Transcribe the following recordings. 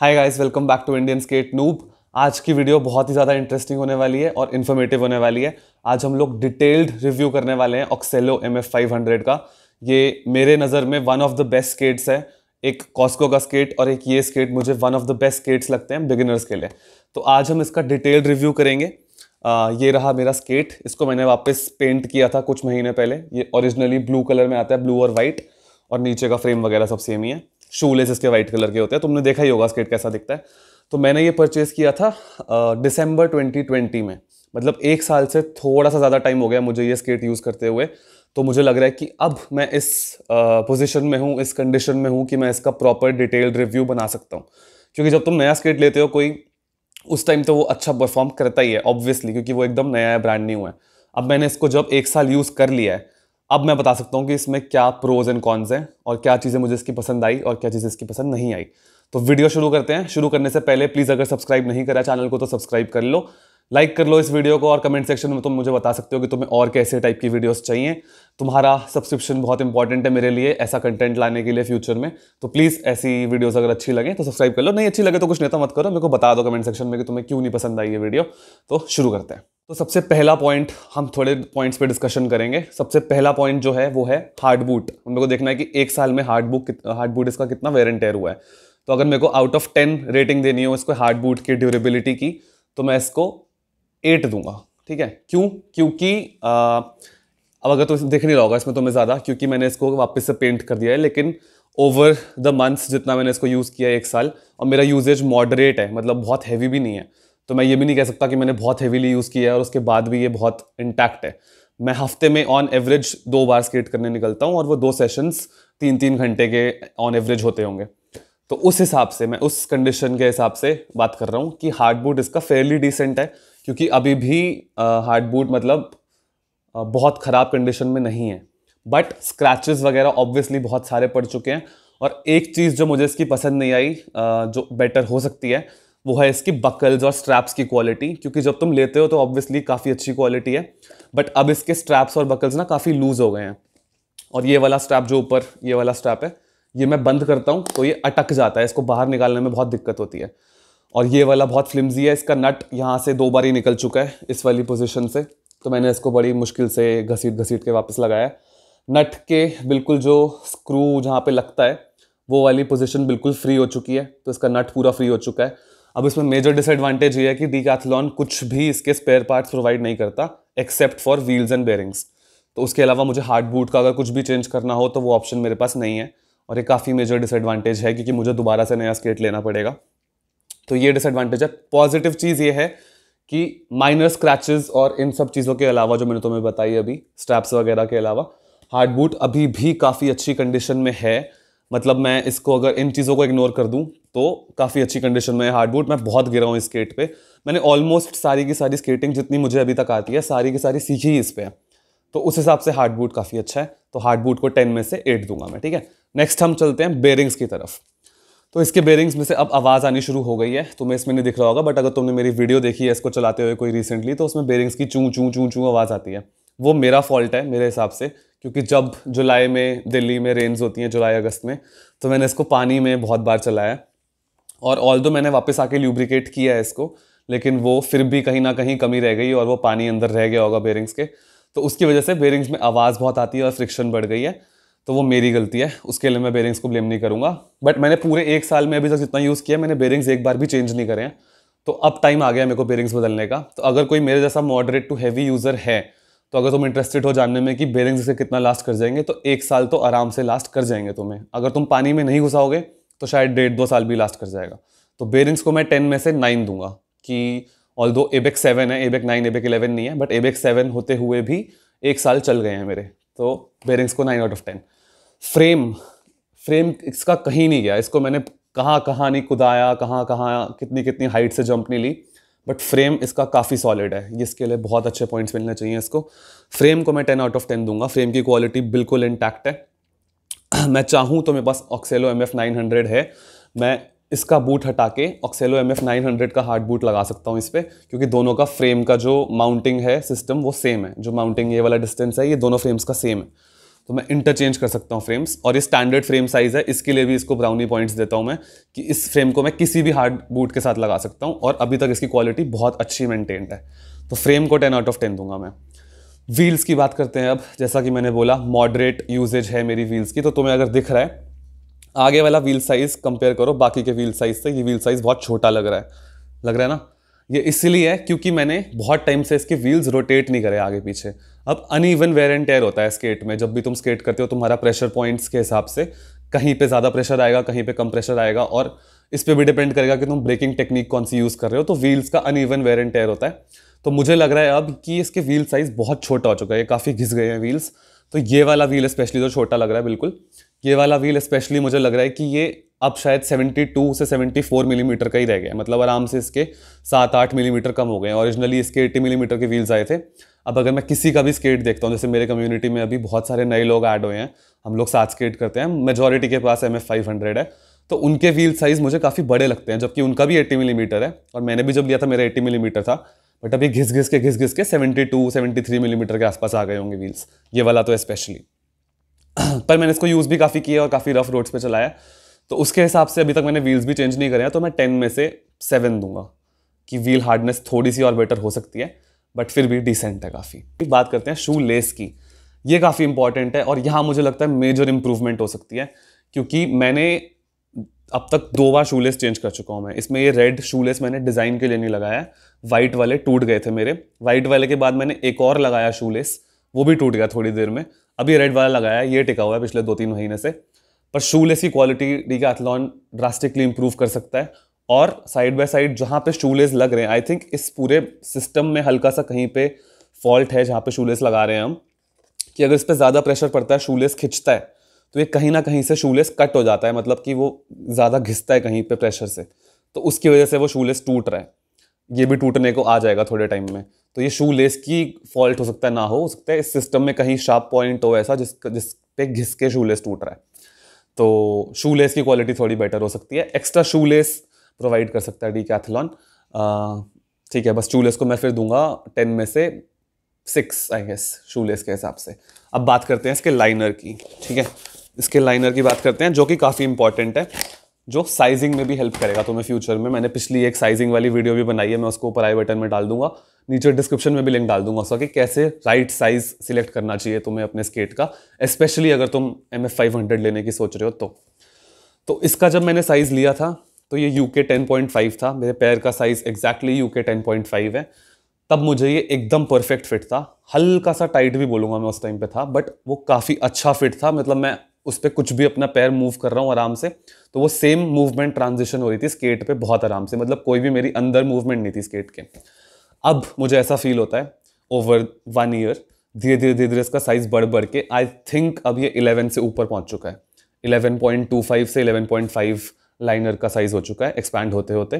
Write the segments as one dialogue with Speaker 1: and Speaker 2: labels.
Speaker 1: Hi guys, welcome back to Indian skate noob. आज की video बहुत ही ज़्यादा इंटरेस्टिंग होने वाली है और इन्फॉर्मेटिव होने वाली है। आज हम लोग डिटेल्ड रिव्यू करने वाले हैं ऑक्सेलो MF500 का। ये मेरे नज़र में one of the best skates है। एक कॉस्को का स्केट और एक ये स्केट मुझे one of the best skates लगते हैं बिगिनर्स के लिए। तो आज हम इसका डिटेल्ड रिव्यू करेंगे। ये रहा मेरा स्केट। इसको मैंने वापस पेंट किया था कुछ महीने पहले। ये ओरिजिनली ब्लू कलर में आता है, ब्लू और वाइट, और नीचे का फ्रेम वगैरह सब सेम ही है। शूलेस इसके वाइट कलर के होते हैं। तुमने देखा ही होगा स्केट कैसा दिखता है। तो मैंने ये परचेज़ किया था दिसंबर 2020 में। मतलब एक साल से थोड़ा सा ज़्यादा टाइम हो गया मुझे ये स्केट यूज़ करते हुए। तो मुझे लग रहा है कि अब मैं इस पोजीशन में हूँ, इस कंडीशन में हूँ कि मैं इसका प्रॉपर डिटेल्ड रिव्यू बना सकता हूँ। क्योंकि जब तुम नया स्केट लेते हो कोई, उस टाइम तो वो अच्छा परफॉर्म करता ही है ऑब्वियसली, क्योंकि वो एकदम नया है, ब्रांड न्यू है। अब मैंने इसको जब एक साल यूज़ कर लिया है, अब मैं बता सकता हूँ कि इसमें क्या प्रोज एंड कॉन्स हैं और क्या चीज़ें मुझे इसकी पसंद आई और क्या चीज़ें इसकी पसंद नहीं आई। तो वीडियो शुरू करते हैं। शुरू करने से पहले प्लीज़ अगर सब्सक्राइब नहीं करा चैनल को तो सब्सक्राइब कर लो, लाइक कर लो इस वीडियो को, और कमेंट सेक्शन में तुम मुझे बता सकते हो कि तुम्हें और कैसे टाइप की वीडियोस चाहिए। तुम्हारा सब्सक्रिप्शन बहुत इंपॉर्टेंट है मेरे लिए ऐसा कंटेंट लाने के लिए फ्यूचर में। तो प्लीज़ ऐसी वीडियोस अगर अच्छी लगे तो सब्सक्राइब कर लो, नहीं अच्छी लगे तो कुछ नहीं, तो मत करो। मेरे को बता दो कमेंट सेक्शन में कि तुम्हें क्यों नहीं पसंद आई ये वीडियो। तो शुरू करते हैं। तो सबसे पहला पॉइंट, हम थोड़े पॉइंट्स पे डिस्कशन करेंगे। सबसे पहला पॉइंट जो है वो है हार्ड बूट। मेरे को देखना है कि एक साल में हार्ड बूट इसका कितना वेयर एंड टेयर हुआ है। तो अगर मेरे को आउट ऑफ 10 रेटिंग देनी हो इसको हार्ड बूट की ड्यूरेबिलिटी की, तो मैं इसको 8 दूंगा। ठीक है, क्यों? क्योंकि अब अगर तो दिख नहीं रहा होगा इसमें तुम्हें ज़्यादा, क्योंकि मैंने इसको वापस से पेंट कर दिया है। लेकिन ओवर द मंथ्स जितना मैंने इसको यूज़ किया है एक साल, और मेरा यूजेज मॉडरेट है, मतलब बहुत हैवी भी नहीं है। तो मैं ये भी नहीं कह सकता कि मैंने बहुत हैवीली यूज़ किया है और उसके बाद भी ये बहुत इंटैक्ट है। मैं हफ्ते में ऑन एवरेज 2 बार स्केट करने निकलता हूँ, और वो 2 सेशंस 3-3 घंटे के ऑन एवरेज होते होंगे। तो उस हिसाब से, मैं उस कंडीशन के हिसाब से बात कर रहा हूँ कि हार्ड बूट इसका फेयरली डिसेंट है। क्योंकि अभी भी हार्ड बूट मतलब बहुत ख़राब कंडीशन में नहीं है, बट स्क्रैचेस वगैरह ऑब्वियसली बहुत सारे पड़ चुके हैं। और एक चीज़ जो मुझे इसकी पसंद नहीं आई, जो बेटर हो सकती है, वो है इसकी बकल्स और स्ट्रैप्स की क्वालिटी। क्योंकि जब तुम लेते हो तो ऑब्वियसली काफ़ी अच्छी क्वालिटी है, बट अब इसके स्ट्रैप्स और बकल्स ना काफ़ी लूज हो गए हैं। और ये वाला स्ट्रैप जो ऊपर ये वाला स्ट्रैप है, ये मैं बंद करता हूँ तो ये अटक जाता है, इसको बाहर निकालने में बहुत दिक्कत होती है। और ये वाला बहुत फ्लिम्जी है, इसका नट यहाँ से 2 बार ही निकल चुका है इस वाली पोजीशन से। तो मैंने इसको बड़ी मुश्किल से घसीट घसीट के वापस लगाया। नट के बिल्कुल जो स्क्रू जहाँ पे लगता है वो वाली पोजीशन बिल्कुल फ्री हो चुकी है, तो इसका नट पूरा फ्री हो चुका है। अब इसमें मेजर डिसएडवांटेज ये है कि डीकैथलॉन कुछ भी इसके स्पेयर पार्ट्स प्रोवाइड नहीं करता except for wheels and bearings. तो उसके अलावा मुझे हार्ड बूट का अगर कुछ भी चेंज करना हो तो वो ऑप्शन मेरे पास नहीं है, और ये काफ़ी मेजर डिसएडवांटेज है, क्योंकि मुझे दोबारा से नया स्केट लेना पड़ेगा। तो ये डिसएडवांटेज है। पॉजिटिव चीज़ ये है कि माइनर स्क्रैचेस और इन सब चीज़ों के अलावा जो मैंने तुम्हें बताई अभी, स्ट्रैप्स वगैरह के अलावा, हार्ड बूट अभी भी काफ़ी अच्छी कंडीशन में है। मतलब मैं इसको अगर इन चीज़ों को इग्नोर कर दूं तो काफ़ी अच्छी कंडीशन में है हार्ड बूट। मैं बहुत गिरा हूँ इस स्केट पे। मैंने ऑलमोस्ट सारी की सारी स्केटिंग जितनी मुझे अभी तक आती है सारी की सारी सीखी ही इस पे है। तो उस हिसाब से हार्ड बूट काफ़ी अच्छा है। तो हार्ड बूट को 10 में से 8 दूंगा मैं। ठीक है, नेक्स्ट हम चलते हैं बेयरिंग्स की तरफ। तो इसके बेयरिंग्स में से अब आवाज़ आनी शुरू हो गई है। तुम्हें इसमें नहीं दिख रहा होगा, बट अगर तुमने मेरी वीडियो देखी है इसको चलाते हुए कोई रिसेंटली, तो उसमें बेयरिंग्स की चूं चूं चूं चूं आवाज़ आती है। वो मेरा फॉल्ट है मेरे हिसाब से, क्योंकि जब जुलाई में दिल्ली में रेन्स होती हैं, जुलाई अगस्त में, तो मैंने इसको पानी में बहुत बार चलाया। और ऑल्दो मैंने वापस आके ल्यूब्रिकेट किया है इसको, लेकिन वो फिर भी कहीं ना कहीं कमी रह गई और वो पानी अंदर रह गया होगा बेयरिंग्स के। तो उसकी वजह से बेयरिंग्स में आवाज़ बहुत आती है और फ्रिक्शन बढ़ गई है। तो वो मेरी गलती है, उसके लिए मैं बेयरिंग्स को ब्लेम नहीं करूंगा। बट मैंने पूरे एक साल में अभी तक जितना यूज़ किया, मैंने बेयरिंग्स एक बार भी चेंज नहीं करे हैं। तो अब टाइम आ गया मेरे को बेयरिंग्स बदलने का। तो अगर कोई मेरे जैसा मॉडरेट टू हैवी यूज़र है, तो अगर तुम इंटरेस्टेड हो जानने में कि बेयरिंग्स से कितना लास्ट कर जाएंगे, तो एक साल तो आराम से लास्ट कर जाएंगे तुम्हें। अगर तुम पानी में नहीं घुसाओगे तो शायद 1.5-2 साल भी लास्ट कर जाएगा। तो बेयरिंग्स को मैं 10 में से 9 दूंगा। कि ऑल्दो एबेक्स 7 है, एबेक 9 एबेक 11 नहीं है, बट एबेक 7 होते हुए भी एक साल चल गए हैं मेरे। तो बेयरिंग्स को 9 आउट ऑफ 10। फ्रेम इसका कहीं नहीं गया। इसको मैंने कहाँ नहीं कुदाया, कहाँ कितनी कितनी हाइट से जंप नहीं ली, बट फ्रेम इसका काफ़ी सॉलिड है। इसके लिए बहुत अच्छे पॉइंट्स मिलने चाहिए इसको। फ्रेम को मैं 10 आउट ऑफ 10 दूंगा। फ्रेम की क्वालिटी बिल्कुल इंटैक्ट है। मैं चाहूँ तो मेरे पास ऑक्सेलो MF900 है, मैं इसका बूट हटा के ऑक्सेलो MF900 का हार्ड बूट लगा सकता हूँ इस पर, क्योंकि दोनों का फ्रेम का जो माउंटिंग है सिस्टम वो सेम है। जो माउंटिंग ये वाला डिस्टेंस है, ये दोनों फ्रेम्स का सेम है। तो मैं इंटरचेंज कर सकता हूँ फ्रेम्स, और ये स्टैंडर्ड फ्रेम साइज़ है, इसके लिए भी इसको ब्राउनी पॉइंट्स देता हूँ मैं कि इस फ्रेम को मैं किसी भी हार्ड बूट के साथ लगा सकता हूँ और अभी तक इसकी क्वालिटी बहुत अच्छी मेंटेन्ड है। तो फ्रेम को 10 आउट ऑफ 10 दूंगा मैं। व्हील्स की बात करते हैं अब। जैसा कि मैंने बोला मॉडरेट यूजेज है मेरी व्हील्स की, तो तुम्हें अगर दिख रहा है आगे वाला व्हील साइज़ कंपेयर करो बाकी के व्हील साइज़ से, ये व्हील साइज़ बहुत छोटा लग रहा है ना। ये इसलिए है क्योंकि मैंने बहुत टाइम से इसके व्हील्स रोटेट नहीं करे आगे पीछे। अब अनइवन वेयर एंड टेयर होता है स्केट में, जब भी तुम स्केट करते हो तुम्हारा प्रेशर पॉइंट्स के हिसाब से कहीं पे ज़्यादा प्रेशर आएगा, कहीं पे कम प्रेशर आएगा, और इस पे भी डिपेंड करेगा कि तुम ब्रेकिंग टेक्निक कौन सी यूज़ कर रहे हो। तो व्हील्स का अनइवन वेयर एंड टेयर होता है। तो मुझे लग रहा है अब कि इसके व्हील साइज़ बहुत छोटा हो चुका है, काफ़ी घिस गए हैं व्हील्स। तो ये वाला व्हील स्पेशली तो छोटा लग रहा है बिल्कुल, ये वाला व्हील स्पेशली मुझे लग रहा है कि ये अब शायद 72 से 74 मिलीमीटर का ही रह गया, मतलब आराम से इसके 7-8 मिलीमीटर कम हो गए हैं। ओरिजिनली इसके 80 मिलीमीटर के व्हील्स आए थे। अब अगर मैं किसी का भी स्केट देखता हूँ, जैसे मेरे कम्युनिटी में अभी बहुत सारे नए लोग ऐड हुए हैं, हम लोग साथ स्केट करते हैं, मेजॉरिटी के पास MF500 है, तो उनके व्हील साइज़ मुझे काफ़ी बड़े लगते हैं, जबकि उनका भी 80 मिलीमीटर है और मैंने भी जब लिया था मेरा 80 मिलीमीटर था, बट अभी घिस घिस के 72-73 मिलीमीटर के आसपास आ गए होंगे व्हील्स, ये वाला तो स्पेशली। पर मैंने इसको यूज़ भी काफ़ी किया और काफ़ी रफ रोड्स पे चलाया, तो उसके हिसाब से अभी तक मैंने व्हील्स भी चेंज नहीं करे हैं, तो मैं 10 में से 7 दूंगा कि व्हील हार्डनेस थोड़ी सी और बेटर हो सकती है, बट फिर भी डिसेंट है काफ़ी। बात करते हैं शू लेस की, ये काफ़ी इंपॉर्टेंट है और यहाँ मुझे लगता है मेजर इंप्रूवमेंट हो सकती है, क्योंकि मैंने अब तक 2 बार शूलेस चेंज कर चुका हूँ मैं। इसमें ये रेड शूलेस मैंने डिज़ाइन के लिए नहीं लगाया है, वाइट वाले टूट गए थे मेरे। वाइट वाले के बाद मैंने एक और लगाया शूलेस, वो भी टूट गया थोड़ी देर में। अभी रेड वाला लगाया है, ये टिका हुआ है पिछले 2-3 महीने से। पर शूलेस की क्वालिटी डिकैथलॉन ड्रास्टिकली इंप्रूव कर सकता है, और साइड बाय साइड जहाँ पे शूलेस लग रहे हैं, आई थिंक इस पूरे सिस्टम में हल्का सा कहीं पे फॉल्ट है जहाँ पे शूलेस लगा रहे हैं हम, कि अगर इस पर ज़्यादा प्रेशर पड़ता है, शूलेस खिंचता है, तो ये कहीं ना कहीं से शूलेस कट हो जाता है, मतलब कि वो ज़्यादा घिसता है कहीं पे प्रेशर से, तो उसकी वजह से वो शूलेस टूट रहा है। ये भी टूटने को आ जाएगा थोड़े टाइम में। तो ये शूलेस की फॉल्ट हो सकता है, ना हो सकता है इस सिस्टम में कहीं शार्प पॉइंट हो ऐसा जिस पे घिस के शूलेस टूट रहा है। तो शूलेस की क्वालिटी थोड़ी बेटर हो सकती है, एक्स्ट्रा शूलेस प्रोवाइड कर सकता है डिकैथलॉन। ठीक है, बस शूलेस को मैं फिर दूंगा 10 में से 6 आई गेस शूलेस के हिसाब से। अब बात करते हैं इसके लाइनर की। ठीक है, इसके लाइनर की बात करते हैं, जो कि काफ़ी इंपॉर्टेंट है, जो साइजिंग में भी हेल्प करेगा तुम्हें फ्यूचर में। मैंने पिछली एक साइजिंग वाली वीडियो भी बनाई है, मैं उसको ऊपर आई बटन में डाल दूंगा, नीचे डिस्क्रिप्शन में भी लिंक डाल दूंगा उसका, कि कैसे राइट साइज सिलेक्ट करना चाहिए तुम्हें अपने स्केट का, स्पेशली अगर तुम MF500 लेने की सोच रहे हो तो इसका जब मैंने साइज़ लिया था तो ये UK 10.5 था, मेरे पैर का साइज़ एग्जैक्टली UK 10.5 है। तब मुझे ये एकदम परफेक्ट फिट था, हल्का सा टाइट भी बोलूँगा मैं उस टाइम पे था, बट वो काफ़ी अच्छा फिट था। मतलब मैं उस पर कुछ भी अपना पैर मूव कर रहा हूँ आराम से, तो वो सेम मूवमेंट ट्रांजिशन हो रही थी स्केट पे बहुत आराम से, मतलब कोई भी मेरी अंदर मूवमेंट नहीं थी स्केट के। अब मुझे ऐसा फील होता है ओवर 1 ईयर, धीरे धीरे इसका साइज़ बढ़ के आई थिंक अब ये 11 से ऊपर पहुँच चुका है। 11.25 से 11.5 लाइनर का साइज़ हो चुका है एक्सपैंड होते होते,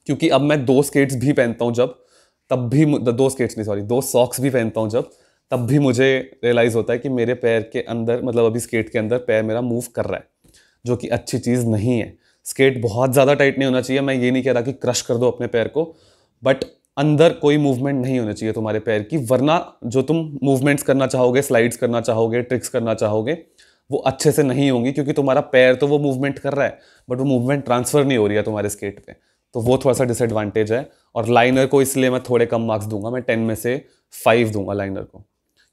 Speaker 1: क्योंकि अब मैं 2 स्केट्स भी पहनता हूँ जब, तब भी 2 स्केट्स नहीं, सॉरी 2 सॉक्स भी पहनता हूँ जब, तब भी मुझे रियलाइज़ होता है कि मेरे पैर के अंदर, मतलब अभी स्केट के अंदर पैर मेरा मूव कर रहा है, जो कि अच्छी चीज़ नहीं है। स्केट बहुत ज़्यादा टाइट नहीं होना चाहिए, मैं ये नहीं कह रहा कि क्रश कर दो अपने पैर को, बट अंदर कोई मूवमेंट नहीं होनी चाहिए तुम्हारे पैर की, वरना जो तुम मूवमेंट्स करना चाहोगे, स्लाइड्स करना चाहोगे, ट्रिक्स करना चाहोगे, वो अच्छे से नहीं होंगी, क्योंकि तुम्हारा पैर तो वो मूवमेंट कर रहा है बट वो मूवमेंट ट्रांसफ़र नहीं हो रही है तुम्हारे स्केट पे, तो वो थोड़ा सा डिसएडवांटेज है। और लाइनर को इसलिए मैं थोड़े कम मार्क्स दूंगा, मैं 10 में से 5 दूंगा लाइनर को,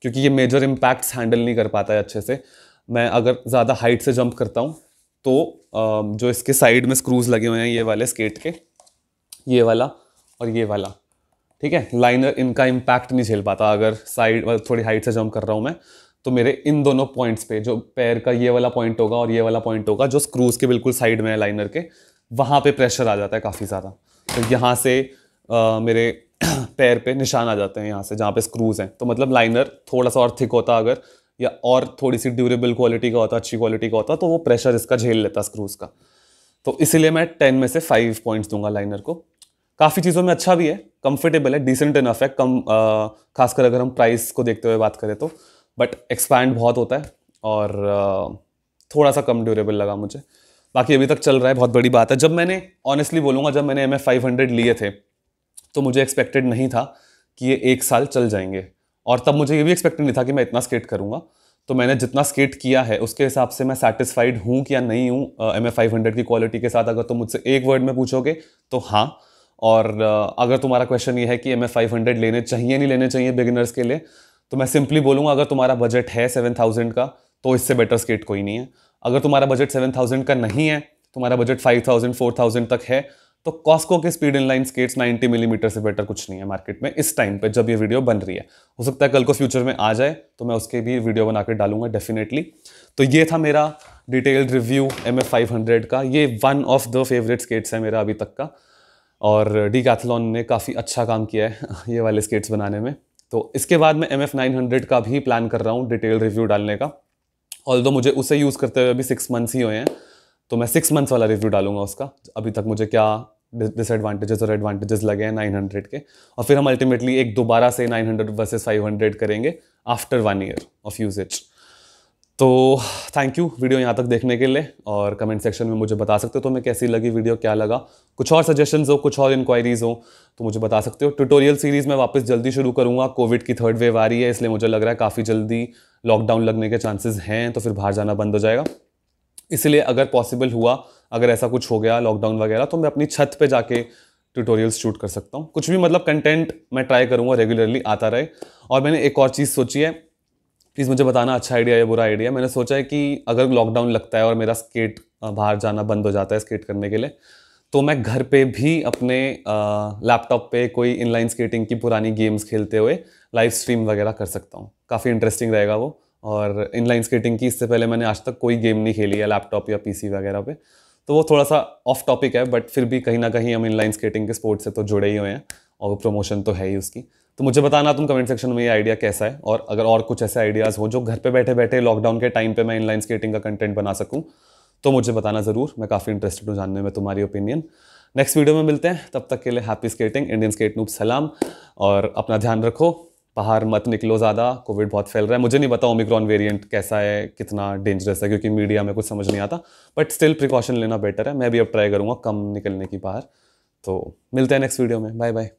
Speaker 1: क्योंकि ये मेजर इम्पैक्ट्स हैंडल नहीं कर पाता है अच्छे से। मैं अगर ज़्यादा हाइट से जंप करता हूँ तो जो इसके साइड में स्क्रूज लगे हुए हैं ये वाले स्केट के, ये वाला और ये वाला, ठीक है, लाइनर इनका इम्पैक्ट नहीं झेल पाता। अगर साइड थोड़ी हाइट से जंप कर रहा हूँ मैं, तो मेरे इन दोनों पॉइंट्स पे, जो पैर का ये वाला पॉइंट होगा और ये वाला पॉइंट होगा, जो स्क्रूज के बिल्कुल साइड में है लाइनर के, वहाँ पे प्रेशर आ जाता है काफ़ी ज़्यादा। तो यहाँ से मेरे पैर पे निशान आ जाते हैं यहाँ से, जहाँ पे स्क्रूज हैं। तो मतलब लाइनर थोड़ा सा और थिक होता अगर, या और थोड़ी सी ड्यूरेबल क्वालिटी का होता, अच्छी क्वालिटी का होता, तो वो प्रेशर इसका झेल लेता स्क्रूज का। तो इसीलिए मैं 10 में से 5 पॉइंट्स दूंगा लाइनर को। काफ़ी चीज़ों में अच्छा भी है, कंफर्टेबल है, डिसेंट इनफ है, कम खासकर अगर हम प्राइस को देखते हुए बात करें तो, बट एक्सपैंड बहुत होता है और थोड़ा सा कम ड्यूरेबल लगा मुझे। बाकी अभी तक चल रहा है, बहुत बड़ी बात है। जब मैंने ऑनेस्टली बोलूँगा, जब मैंने MF500 लिए थे तो मुझे एक्सपेक्टेड नहीं था कि ये 1 साल चल जाएंगे, और तब मुझे ये भी एक्सपेक्टेड नहीं था कि मैं इतना स्केट करूँगा। तो मैंने जितना स्केट किया है उसके हिसाब से मैं सेटिस्फाइड हूँ कि या नहीं हूँ MF500 की क्वालिटी के साथ। अगर तुम मुझसे एक वर्ड में पूछोगे तो हाँ। और अगर तुम्हारा क्वेश्चन ये है कि MF500 लेने चाहिए नहीं लेने चाहिए बिगिनर्स के लिए, तो मैं सिंपली बोलूँगा अगर तुम्हारा बजट है 7000 का तो इससे बेटर स्केट कोई नहीं है। अगर तुम्हारा बजट 7000 का नहीं है, तुम्हारा बजट 5000 4000 तक है, तो कॉस्को के स्पीड इनलाइन स्केट्स 90 मिलीमीटर से बेटर कुछ नहीं है मार्केट में इस टाइम पे जब ये वीडियो बन रही है। हो सकता है कल को फ्यूचर में आ जाए तो मैं उसके भी वीडियो बना कर डालूंगा डेफिनेटली। तो ये था मेरा डिटेल्ड रिव्यू MF500 का। ये one of the favourite skates है मेरा अभी तक का, और डीकैथलॉन ने काफ़ी अच्छा काम किया है ये वाले स्केट्स बनाने में। तो इसके बाद मैं MF900 का भी प्लान कर रहा हूँ डिटेल रिव्यू डालने का। ऑल्दो मुझे उसे यूज़ करते हुए अभी 6 मंथ्स ही हुए हैं, तो मैं 6 मंथ्स वाला रिव्यू डालूंगा उसका, अभी तक मुझे क्या डिसएडवांटेजेस और एडवांटेजेस लगे हैं 900 के। और फिर हम अल्टीमेटली एक दोबारा से 900 वर्सेस 500 करेंगे आफ्टर 1 ईयर ऑफ यूजेज। तो थैंक यू वीडियो यहाँ तक देखने के लिए, और कमेंट सेक्शन में मुझे बता सकते हो तुम्हें कैसी लगी वीडियो, क्या लगा, कुछ और सजेशंस हो, कुछ और इंक्वायरीज हो तो मुझे बता सकते हो। ट्यूटोरियल सीरीज़ में वापस जल्दी शुरू करूँगा। कोविड की 3rd वेव आ रही है, इसलिए मुझे लग रहा है काफ़ी जल्दी लॉकडाउन लगने के चांसेस हैं, तो फिर बाहर जाना बंद हो जाएगा। इसलिए अगर पॉसिबल हुआ, अगर ऐसा कुछ हो गया लॉकडाउन वगैरह, तो मैं अपनी छत पे जाके ट्यूटोरियल्स शूट कर सकता हूँ। कुछ भी मतलब कंटेंट मैं ट्राई करूँगा रेगुलरली आता रहे। और मैंने एक और चीज़ सोची है, प्लीज़ मुझे बताना अच्छा आइडिया या बुरा आइडिया। मैंने सोचा है कि अगर लॉकडाउन लगता है और मेरा स्केट बाहर जाना बंद हो जाता है स्केट करने के लिए, तो मैं घर पे भी अपने लैपटॉप पे कोई इनलाइन स्केटिंग की पुरानी गेम्स खेलते हुए लाइव स्ट्रीम वगैरह कर सकता हूँ। काफ़ी इंटरेस्टिंग रहेगा वो। और इनलाइन स्केटिंग की इससे पहले मैंने आज तक कोई गेम नहीं खेली है लैपटॉप या पीसी वगैरह पे, तो वो थोड़ा सा ऑफ टॉपिक है, बट फिर भी कहीं ना कहीं हम इनलाइन स्केटिंग के स्पोर्ट से तो जुड़े ही हुए हैं और प्रमोशन तो है ही उसकी। तो मुझे बताना तुम कमेंट सेक्शन में ये आइडिया कैसा है, और अगर और कुछ ऐसे आइडियाज़ हो जो घर पे बैठे बैठे लॉकडाउन के टाइम पे मैं इनलाइन स्केटिंग का कंटेंट बना सकूँ, तो मुझे बताना ज़रूर। मैं काफ़ी इंटरेस्टेड हूँ जानने में तुम्हारी ओपिनियन। नेक्स्ट वीडियो में मिलते हैं, तब तक के लिए happy skating, Indian skate noob सलाम, और अपना ध्यान रखो, बाहर मत निकलो ज़्यादा, कोविड बहुत फैल रहा है। मुझे नहीं पता ओमिक्रॉन वेरिएंट कैसा है, कितना डेंजरस है, क्योंकि मीडिया में कुछ समझ नहीं आता, बट स्टिल प्रिकॉशन लेना बेटर है। मैं भी अब ट्राई करूँगा कम निकलने की बाहर। तो मिलते हैं नेक्स्ट वीडियो में, बाय बाय।